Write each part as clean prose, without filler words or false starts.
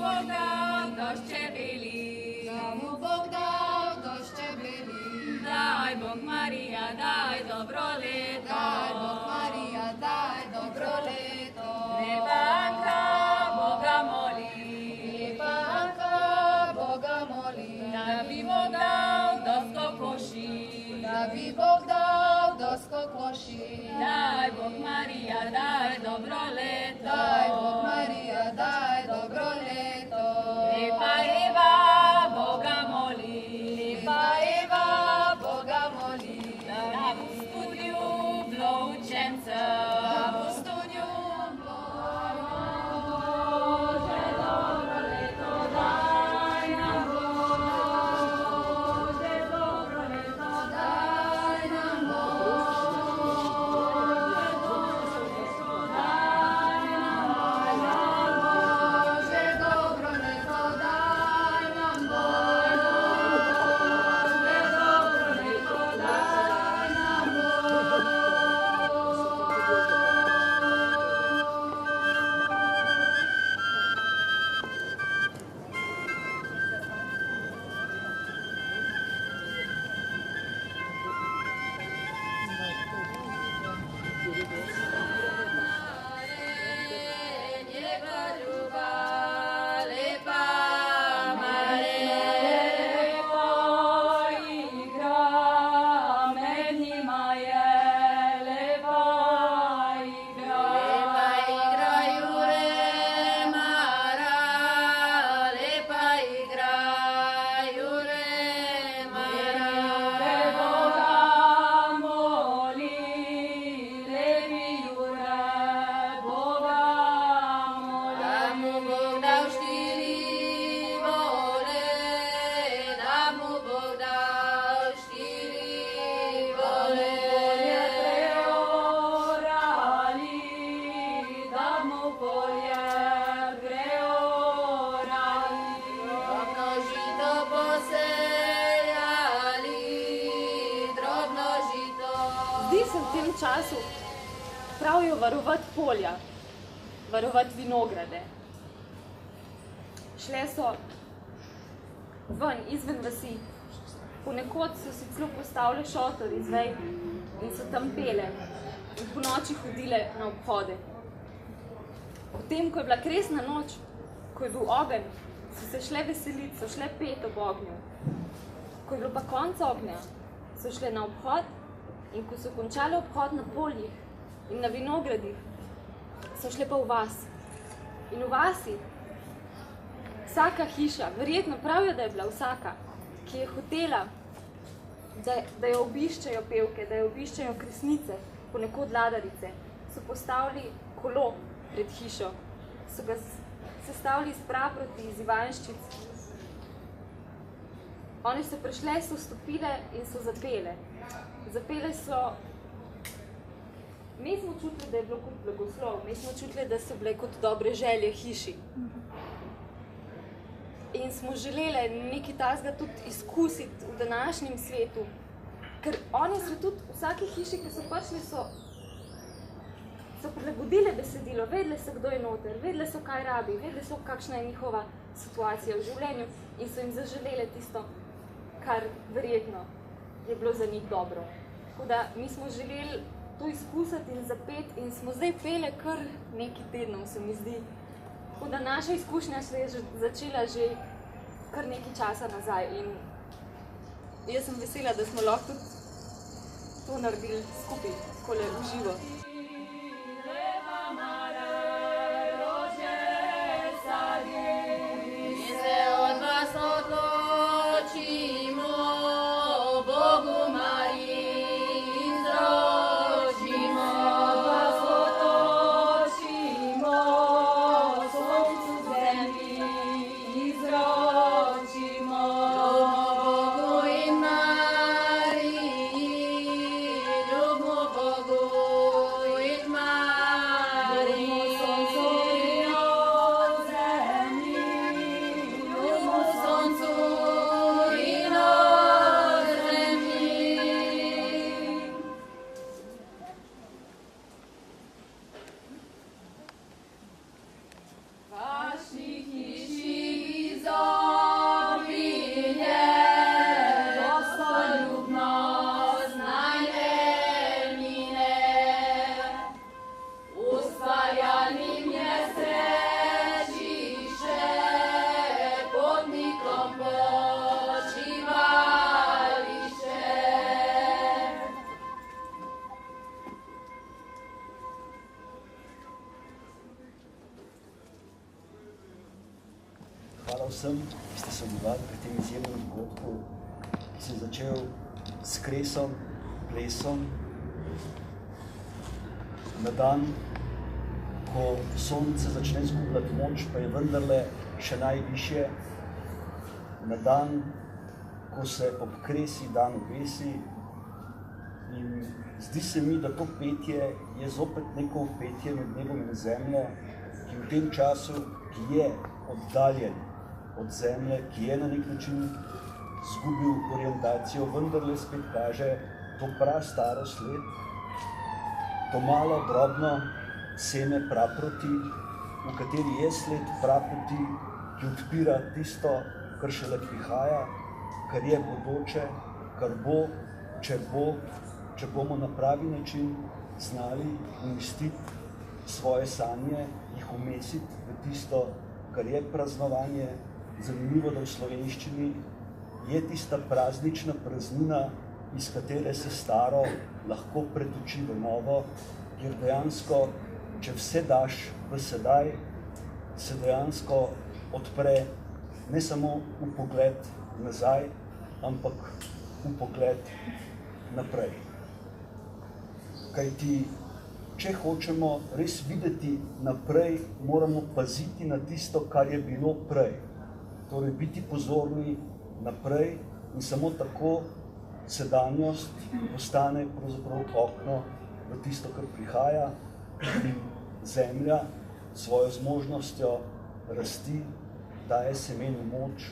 Bog dal došče beli, da mu Bog dal došče beli. Daj Bog Marija, daj dobro leto, Daj Bog Marija, daj dobro leto. Lepa Anka Boga moli, Lepa Anka Boga moli, da bi Bog dal dosto koši, da bi Bog dal dosko koši. Daj Bog Marija, daj dobro leto, Daj Bog Marija, daj dobro leto. Lepa Eva Boga moli, Lepa Eva Boga moli, da v studiu bilo učencev, da v studiu Bože, dobro leto daj nam, Bože, dobro leto daj nam Bože, dobro leto daj nam Bože, dobro leto daj nam Njega ljuba, lepa Mare, lepo igra, med njima je lepa igra. Lepa igra Jure Mara, lepa igra Jure Mara. Boga moli, lepi Jure, Boga moli. Da mu Bog dal štiri vole, da mu Bog dal štiri vole. Polje preorali, da mu polje preorali. Drobno žito posejali, drobno žito. Zdi se v tem času pravijo varovati polja, varovati vinograde. Šle so ven, izven vasi. Ponekod so si celo postavile šotor iz vej in so tam pele in po noči hodile na obhode. Potem, ko je bila kresna noč, ko je bil ogenj, so se šle veseliti, so šle pet ob ognju. Ko je bilo pa konec ognja, so šle na obhod in ko so končale obhod na poljih in na vinogradih, so šle pa v vas. In v vasi vsaka hiša, verjetno pravijo, da je bila vsaka, ki je hotela, da jo obiščejo pevke, da jo obiščejo kresnice, ponekod ladarice, so postavili kolo pred hišo, so ga sestavili iz praproti, iz ivanščic. One so prišle, so stopile in so zapele. Zapele so, mi smo čutili, da je bilo kot blagoslov, mi smo čutili, da so bile kot dobre želje hiši. In smo želeli nekaj takega tudi izkusiti v današnjem svetu. Ker oni so tudi v vsaki hiši, ki so prišli, so prilagodile besedilo, vedeli so, kdo je noter, vedeli so, kaj rabi, vedeli so, kakšna je njihova situacija v življenju in so jim zaželeli tisto, kar verjetno je bilo za njih dobro. Tako da mi smo želeli to izkusiti in zapeti in smo zdaj pele kar nekaj tednom, se mi zdi. Tako da naša izkušnja se je začela že kar nekaj časa nazaj in jaz sem vesela, da smo lahko tudi to naredili skupaj, takole v živo. Lepa Mare, rože sadi, Mi se od vas odločimo, Bogu Mariji izročimo. vas otočimo, soncu zemlji izročimo. Bogu in Mariji, ljubimo Bogu hvala vsem, ki ste sodelovali pri tem izjemnem dogodku, ki se je začel s kresom, plesom, na dan, ko sonce začne izgubljati moč, pa je vendarle še najvišje, na dan, ko se ob kresi dan obesi. In zdi se mi, da to petje je zopet neko petje med nebom in zemljo, ki v tem času, ki je oddaljen od zemlje, ki je na nek način zgubil orientacijo, vendarle spet kaže to prastaro sled, to malo drobno seme praproti, v kateri je sled praproti, ki odpira tisto, kar šele prihaja, kar je bodoče, kar bo, če bomo na pravi način znali umestiti svoje sanje, jih umestiti v tisto, kar je praznovanje. Zanimivo, da v slovenščini je tista praznična praznina, iz katere se staro lahko pretoči v novo, kjer dejansko, če vse daš v sedaj, se dejansko odpre ne samo v pogled nazaj, ampak v pogled naprej. Kajti, če hočemo res videti naprej, moramo paziti na tisto, kar je bilo prej. Torej, biti pozorni naprej in samo tako sedanjost postane pravzaprav okno v tisto, kar prihaja, in zemlja svojo zmožnostjo rasti daje semenu moč,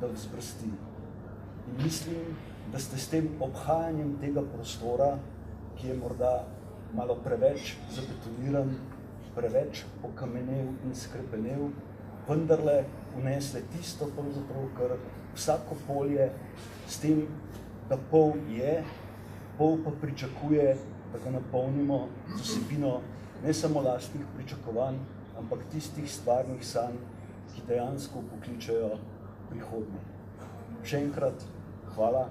da vzbrsti. In mislim, da ste s tem obhajanjem tega prostora, ki je morda malo preveč zabetoniran, preveč okamenel in skrepenel, vendarle vnesle tisto, kar vsako polje s tem, da pol je, pol pa pričakuje, da ga napolnimo z vsebino ne samo lastnih pričakovanj, ampak tistih stvarnih sanj, ki dejansko pokličejo prihodnje. Še enkrat hvala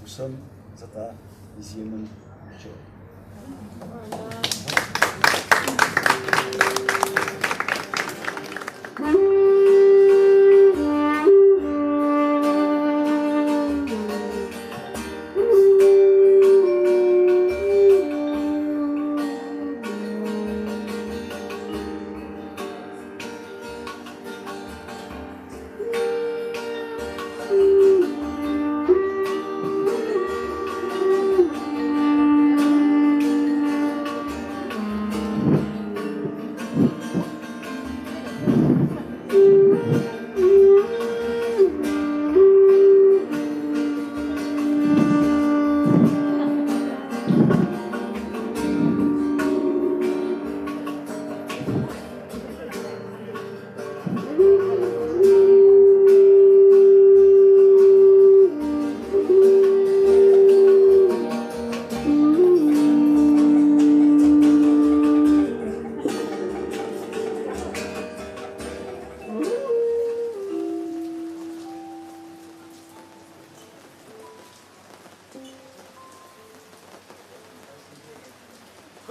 vsem za ta izjemen večer.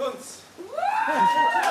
Kunc!